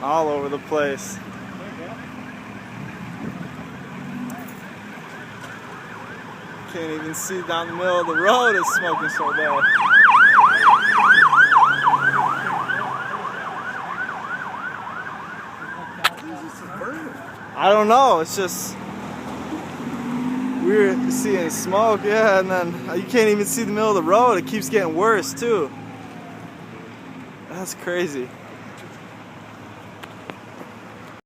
all over the place. Can't even see down the middle of the road, it's smoking so bad. I don't know, it's just weird seeing smoke, yeah, and then you can't even see the middle of the road. It keeps getting worse too. That's crazy.